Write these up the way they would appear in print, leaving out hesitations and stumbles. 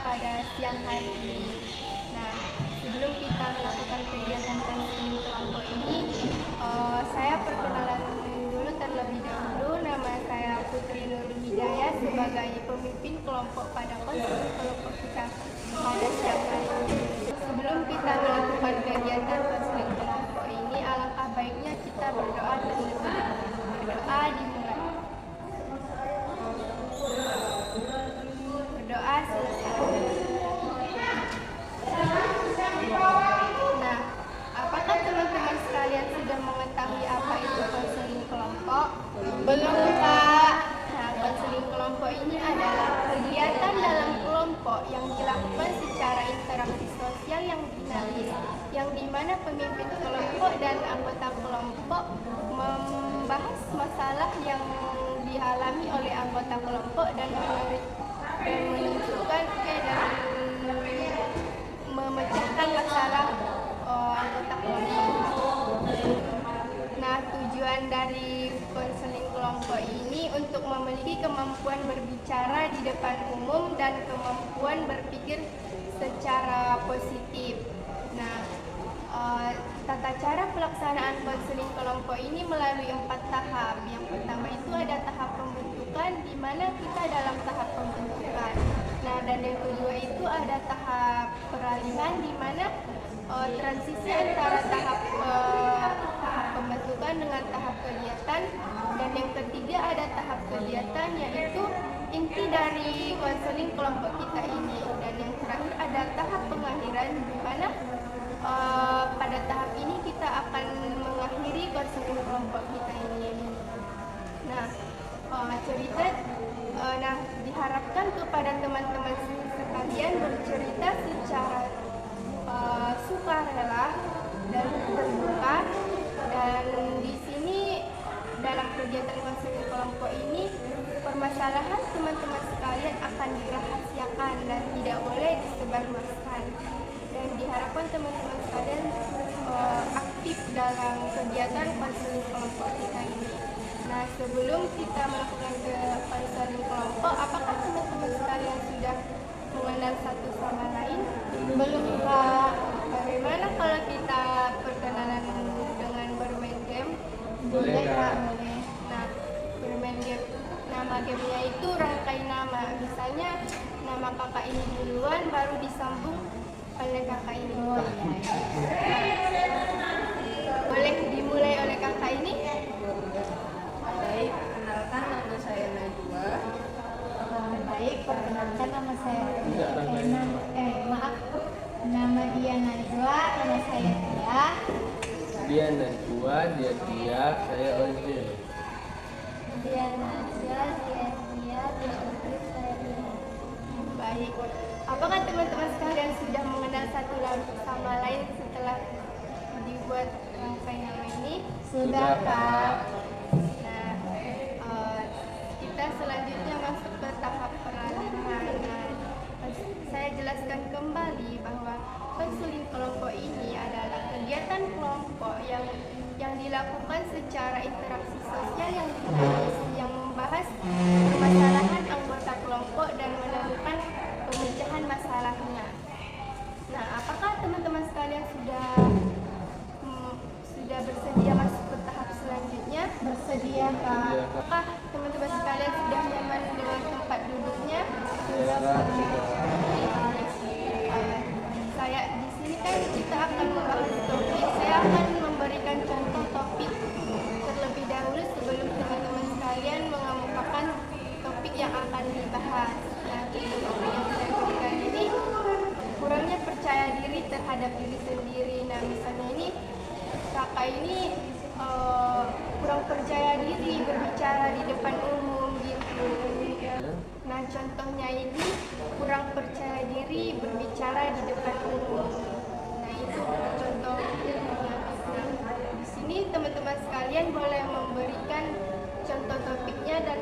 pada siang hari ini. Nah, sebelum kita melakukan kegiatan konseling kelompok ini, saya perkenalan dulu terlebih dahulu. Nama saya Putri Nurul Hidayah sebagai pemimpin kelompok pada konseling kelompok kita pada siang hari ini. Sebelum kita melakukan kegiatan konseling kelompok ini, alangkah baiknya kita berdoa terlebih dahulu. Berdoa dimulai. Berdoa selesai. Nah, apakah teman-teman sekalian sudah mengetahui apa itu konseling kelompok? Belum, Kak. Nah, konseling kelompok ini adalah kegiatan dalam kelompok yang dilakukan secara interaksi sosial yang dinamis, yang dimana pemimpin kelompok dan anggota kelompok membahas masalah yang dialami oleh anggota kelompok dan menentukan dan memecahkan masalah anggota kelompok. Nah, tujuan dari konseling kelompok ini untuk memiliki kemampuan berbicara di depan umum dan kemampuan berpikir secara positif. Nah, tata cara pelaksanaan konseling kelompok ini melalui 4 tahap. Yang pertama itu ada tahap pembentukan, di mana kita dalam tahap pembentukan. Nah, dan yang kedua itu ada tahap peralihan, di mana transisi antara tahap pembentukan dengan tahap kegiatan. Dan yang ketiga ada tahap kegiatan, yaitu inti dari konseling kelompok kita ini. Dan yang terakhir ada tahap pengakhiran, di mana pada tahap ini kita akan mengakhiri konseling kelompok kita ini. Nah, diharapkan kepada teman-teman sekalian bercerita secara sukarela dan terbuka. Dan di sini dalam kegiatan konseling kelompok ini, permasalahan teman-teman sekalian akan dirahasiakan dan tidak boleh disebarluaskan. Dan diharapkan teman-teman sekalian aktif dalam kegiatan konseling kelompok kita ini. Nah, sebelum kita melakukan konseling kelompok, apakah teman-teman sekalian sudah mengenal satu sama lain? Belum, Kak. Bagaimana kalau kita perkenalan dengan bermain game? Boleh, Kak. Boleh. Nah, bermain game. Nama gamenya itu rangkai nama. Misalnya nama kakak ini duluan, baru disambung oleh kakak ini. Boleh dimulai oleh kakak ini? Baik, perkenalkan nama saya Najwa. Baik, perkenalkan nama saya nama dia Najwa, nama saya Tia. Dia Najwa, dia Tia, saya Ozil. Dia Najwa, dia Tia, dia Ozil, saya Tia. Baik. Apakah teman-teman sekalian sudah mengenal satu sama lain setelah dibuat rangkai nama ini? Sudah, Kak. Nah, kita selanjutnya masuk ke tahap peralihan. Nah, saya jelaskan kembali bahwa konseling kelompok ini adalah kegiatan kelompok yang dilakukan secara interaksi sosial yang membahas permasalahan anggota kelompok dan menemukan pemecahan masalahnya. Nah, apakah teman-teman sekalian sudah bersedia masuk ke tahap selanjutnya? Bersedia, Kak. Apakah teman-teman sekalian sudah nyaman dengan tempat duduknya? Saya di sini kan kita akan membahas topik. Saya akan memberikan contoh topik terlebih dahulu sebelum teman-teman sekalian mengemukakan topik yang akan dibahas. Nah, topik yang saya berikan ini kurangnya percaya diri terhadap diri sendiri. Nah, misalnya ini kakak ini kurang percaya diri berbicara di depan umum gitu. Nah, contohnya ini kurang percaya diri berbicara di depan umum. Nah, itu contohnya. Nah, di sini teman-teman sekalian boleh memberikan contoh topiknya dan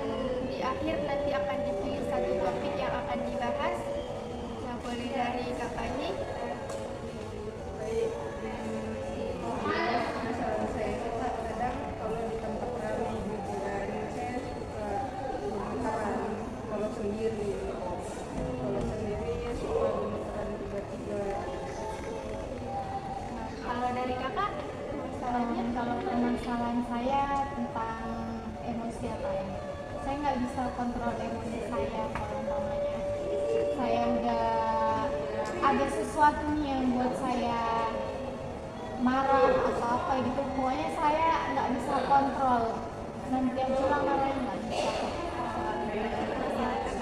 di akhir nanti akan dipilih satu topik yang akan dibahas. Nah, boleh dari kakak ini. Masalah saya itu kadang kalau di tempat ramai hiburan saya suka kalau sendiri ya suka saya tentang emosi apa ya. Saya nggak bisa kontrol emosi saya kalau namanya saya udah ada sesuatu nih yang buat saya marah atau apa gitu, pokoknya saya nggak bisa kontrol, nanti yang pulang marahnya nggak bisa.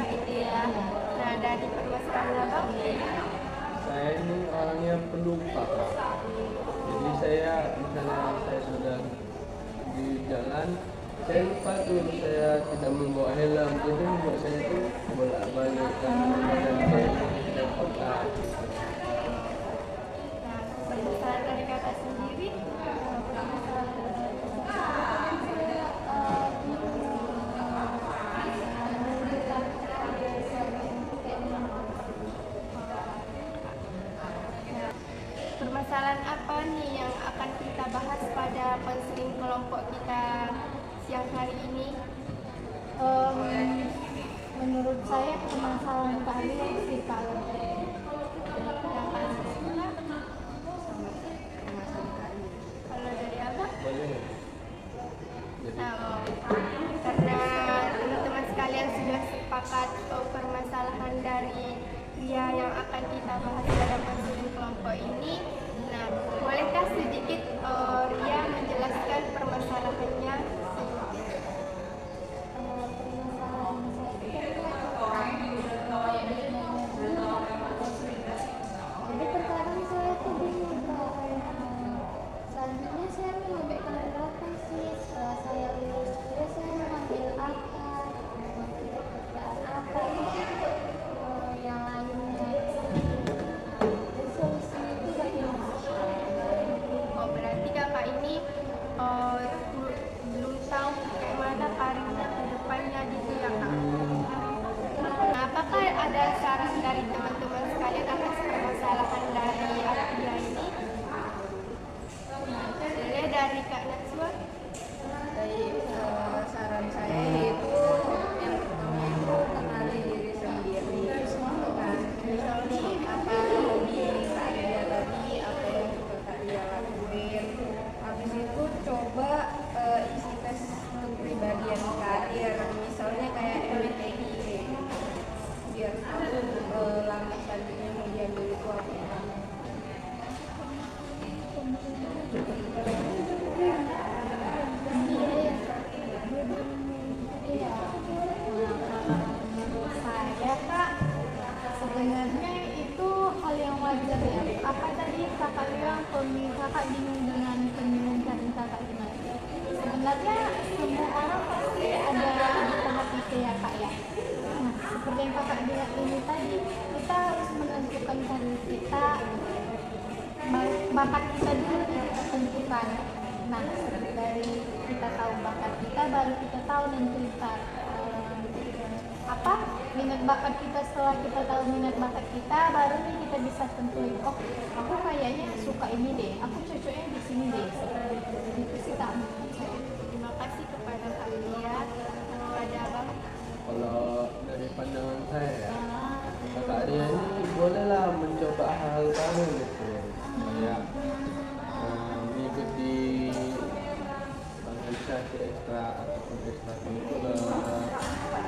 Gitu ya. Nah, dari permasalahan abang, Saya ini orangnya pelupa, Kak. Jadi saya misalnya saya sudah di jalan, saya lupa tuh saya tidak membawa helm. Itu membuat saya tuh bolak-balik dan saya tidak peka. nah, permasalahan dari kakak sendiri, permasalahan apa nih yang akan kita bahas pada konseling kelompok kita siang hari ini? Menurut saya permasalahan kalian sih kalau Kalau dari abang? Boleh. Jadi Nah, karena teman-teman sekalian sudah sepakat permasalahan dari Ria yang akan kita bahas pada konseling kelompok ini. Nah, bolehkah sedikit Ria menjelaskan permasalahannya? jadi terkadang saya tuh bingung Kak. Selanjutnya saya mau ambil karir apa sih setelah saya lulus, terus saya mau ambil apa, mau ambil pekerjaan apa itu yang lainnya. Jadi solusinya itu bagaimana? Oh, berarti kakak ini belum tahu kayak mana karirnya ke depannya gitu ya kak? Nah, apakah ada saran dari teman-teman sekalian atas permasalahan dari Arabia ini? Boleh dari Kak Najwa? Dari saran saya yaitu yang pertama itu kenali diri sendiri. Nah, misal nih apa hobi Kak Ria tadi, apa yang suka Kak Ria lakuin. Habis itu coba isi tes kepribadian karir, misalnya kayak MBTI biar tahu langkah selanjutnya mau diambil itu apa. Saya kak sebenarnya itu hal yang wajar ya. Apa tadi kakak bilang kakak bingung dengan pemilihan karir kakak gimana? Sebenarnya semua orang pasti ada di tahap itu ya kak ya. Nah, seperti yang kakak bilang ini tadi, kita harus menentukan karir kita, bakat kita dulu yang kita tentukan. Nah, dari kita tahu bakat kita, baru kita tahu nanti apa minat bakat kita. Setelah kita tahu minat bakat kita, baru nih kita bisa tentuin, oh aku kayaknya suka ini deh, aku cocoknya di sini deh. Seperti itu sih kak. Terima kasih kepada Kak Ria. Kepada Abang, kalau dari pandangan saya ya, kakak Ria ini bolehlah mencoba hal baru gitu, kayak mengikuti organisasi ekstra ataupun ekstrakurikuler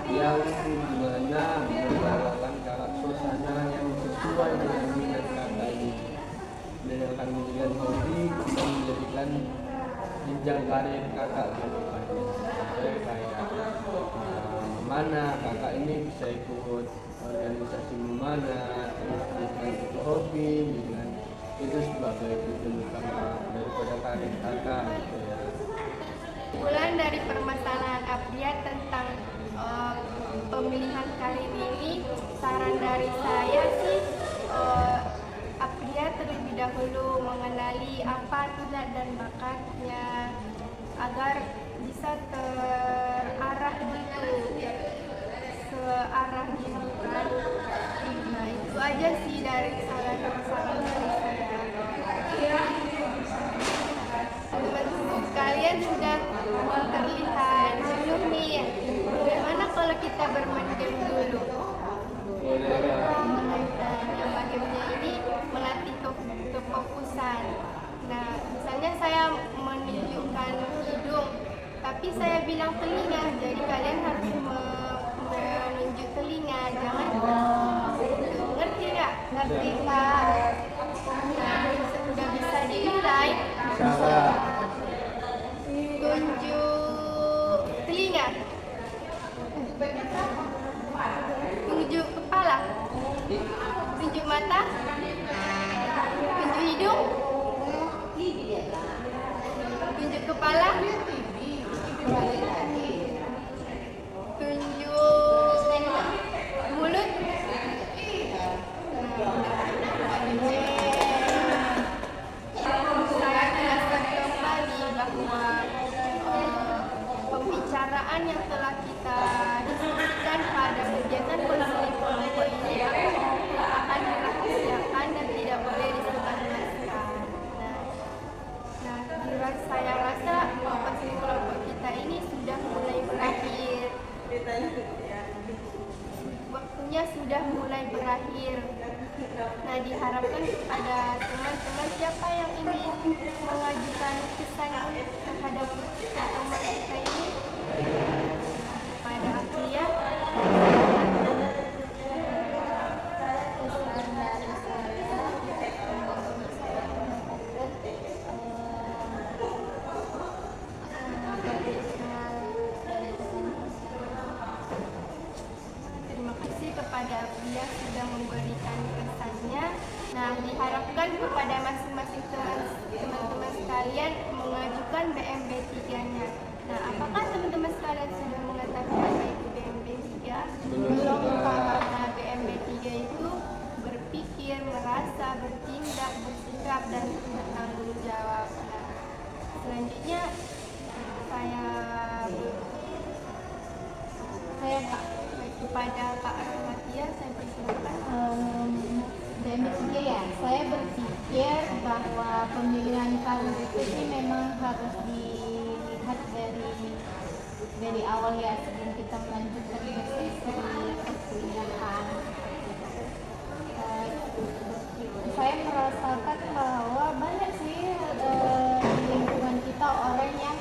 yang dimana menggalakkan kakak suasana yang sesuai dengan minat kakak ini, dan yang akan menjadikan hobi bisa menjadikan jenjang karir kakak ke depannya. Sampai kayak mana kakak ini bisa ikut organisasi mana, terus dengan itu hobi, dengan itu sebagai tujuan utama daripada karir kakak gitu ya. kesimpulan dari permasalahan Abdia tentang pemilihan karir ini, saran dari saya sih Abdia terlebih dahulu mengenali apa minat dan bakatnya agar bisa terarah gitu, searah gitu kan. Nah, itu aja sih dari saran-saran dari saya. Teman-teman sekalian sudah terlihat dulu nih, bagaimana kalau kita bermain game dulu? Boleh ya. Yang gamenya ini melatih kefokusan. Nah, misalnya saya menunjukkan hidung, yang telinga, jadi kalian harus menunjuk telinga, jangan ngerti nggak? Ngerti Kak. Nah, sudah bisa dinilai. Salah. Tunjuk telinga, tunjuk kepala, tunjuk mata, tunjuk hidung, tunjuk kepala, tunjuk mulut. Saya jelaskan kembali bahwa pembicaraan yang telah kita diskusikan pada kegiatan konseling kelompok ini akan dirahasiakan dan tidak boleh disebarluaskan. Saya rasa konseling kelompok kita ini sudah mulai berakhir. Waktunya sudah mulai berakhir. Nah, diharapkan kepada teman-teman siapa yang ingin mengajukan kesan terhadap pertemuan kita ini pada Aprilia. Terima kasih kepada Aprilia sudah memberikan kesannya. Nah, diharapkan kepada masing-masing teman-teman sekalian mengajukan BMB 3-nya. Nah, apakah teman-teman sekalian sudah mengetahui apa itu BMB 3? Belum. Nah, BMB 3 itu berpikir, merasa, bertindak, bersikap, dan bertanggung jawab. Nah, selanjutnya Saya Kak. kepada Kak Rahmatia, saya persilakan. BMB3 ya, saya berpikir bahwa pemilihan karir itu sih memang harus dilihat dari awal ya, sebelum kita melanjutkan ke sesi perkuliahan. Saya merasakan bahwa banyak sih di lingkungan kita orang yang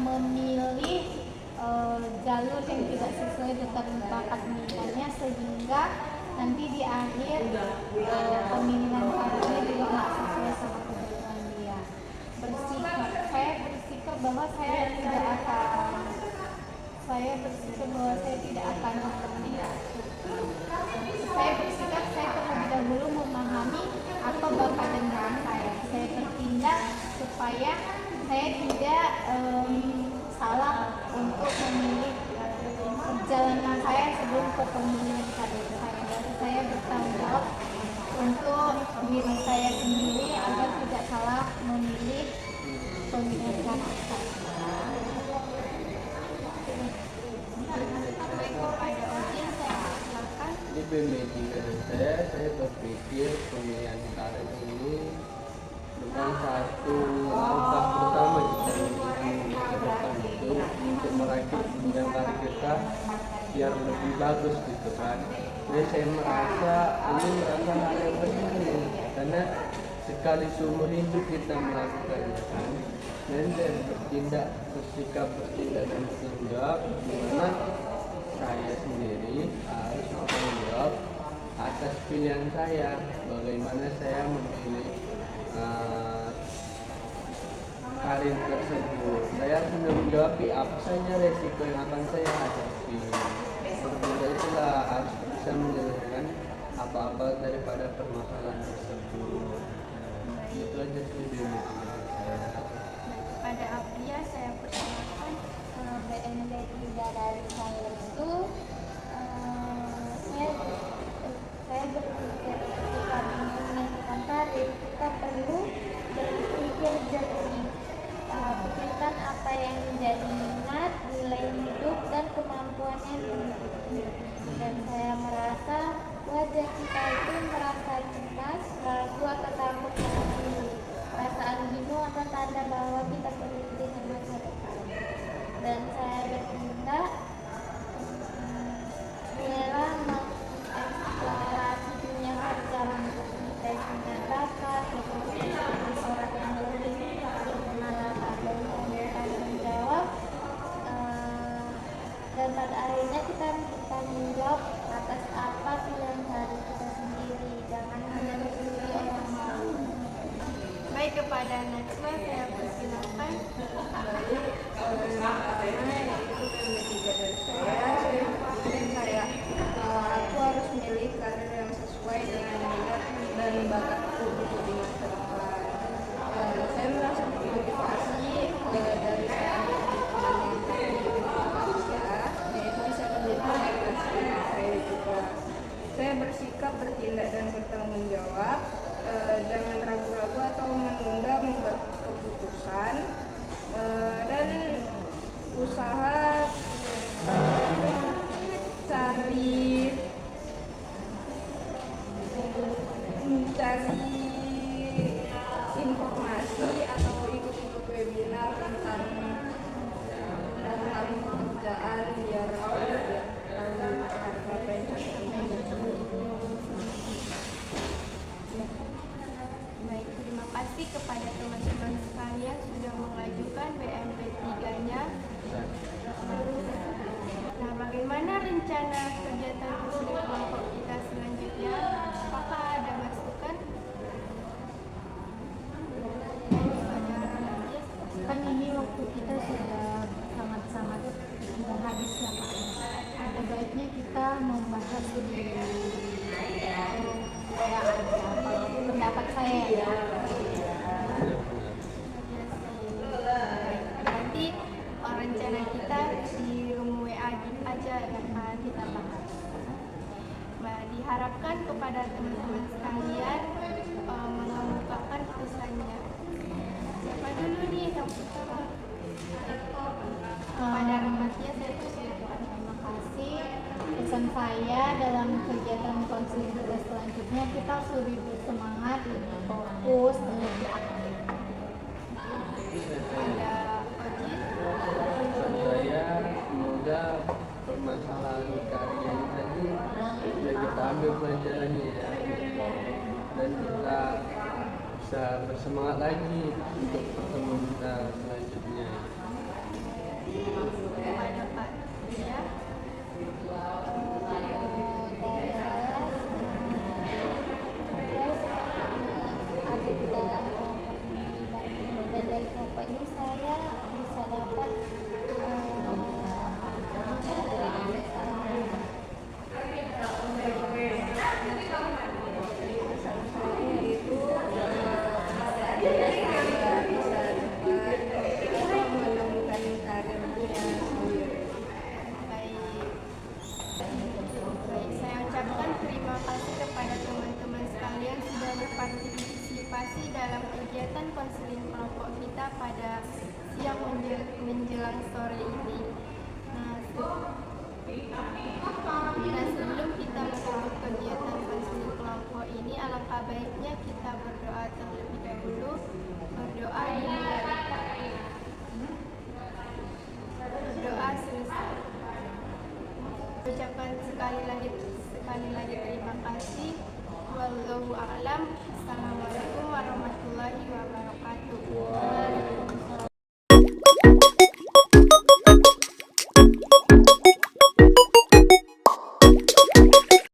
memilih jalur yang tidak sesuai dengan bakat minatnya, sehingga nanti di akhir pemilihan karirnya juga nggak sesuai sama kebutuhan dia. Saya bersikap bahwa saya tidak akan memilih. Saya bersikap saya terlebih dahulu memahami apa bakat dan minat saya. Saya bertindak supaya saya tidak salah untuk memilih perjalanan saya sebelum ke pemilihan karir saya. Dan saya bertanggung jawab untuk diri saya sendiri agar tidak salah memilih pemilihan karir saya. Kepada audiens, saya persilakan. Di BMB 3 saya berpikir pemilihan karir ini bukan satu langkah pertama kita menentukan itu untuk merakit jenjang karir kita biar lebih bagus gitu kan. Jadi saya merasa hal yang penting karena sekali seumur hidup kita melakukannya kan. Dan bertindak, bersikap, bertindak dan bertanggung jawab, dimana saya sendiri harus bertanggung jawab atas pilihan saya, bagaimana saya memilih karir tersebut. Saya harus menjawab apa saja resiko yang akan saya hadapi. Berbeda itulah harus bisa menjelaskan apa-apa daripada permasalahan tersebut. Itu aja sih dari saya. Kepada Apria, saya persilakan. BMB 3 dari saya itu saya berpikir ketika menentukan karir kita perlu berpikir jernih, pikirkan apa yang menjadi minat, nilai hidup dan kemampuannya sendiri. Dan saya merasa wajah kita itu merasa cemas, ragu atau takut memilih. Perasaan bingung atau tanda bahwa kita berhenti dengan masa depan. Dan saya bertindak kepada Najwa saya persilakan. Baik, yang pertama yaitu ketiga dari saya mungkin kayak aku harus milih karir yang sesuai dengan minat dan bakatku di masa depan. Saya merasa termotivasi dari saat teman yang tadi berusia, yaitu bisa menjadi motivasi saya juga. Saya bersikap, bertindak dan bertanggung jawab. Jangan ragu-ragu atau menunda membuat keputusan, dan usaha mencari informasi atau ikut-ikut webinar tentang pekerjaan biar tahu apa yang Baik, terima kasih kepada teman-teman sekalian sudah mengajukan BMP3-nya. Nah, bagaimana rencana kegiatan konseling kelompok kita selanjutnya? Apakah ada masukan? Kan ini waktu kita sudah sangat-sangat mau habis ya Pak. Ada baiknya kita membahas di saya aja kalau pendapat saya ya. Nanti rencana kita di room WA aja akan kita bahas. Nah, diharapkan kepada teman-teman sekalian mengemukakan pesannya. Siapa dulu nih yang pertama? Pada rematnya saya persilakan. Terima kasih. Pesan saya dalam kegiatan konseling kita selanjutnya kita harus lebih bersemangat, lebih fokus, dan lebih aktif. Ada Ojit. Pesan saya, semoga permasalahan karya ini tadi bisa kita ambil pelajarannya ya, dan kita bisa bersemangat lagi untuk pertemuan kita selanjutnya. Kepada Pak Ria. Dari kelompok ini saya bisa dapat menemukan karirnya sendiri. Baik, saya ucapkan terima kasih kepada teman-teman sekalian sudah berpartisipasi dalam kegiatan konseling kelompok kita pada siang menjelang sore ini. Nah, sebelum kita menutup kegiatan konseling kelompok ini, alangkah baiknya kita berdoa terlebih dahulu. Berdoa dimulai. Berdoa selesai. Ucapkan sekali lagi terima kasih. Wallahu a'lam. Assalamualaikum warahmatullahi wabarakatuh.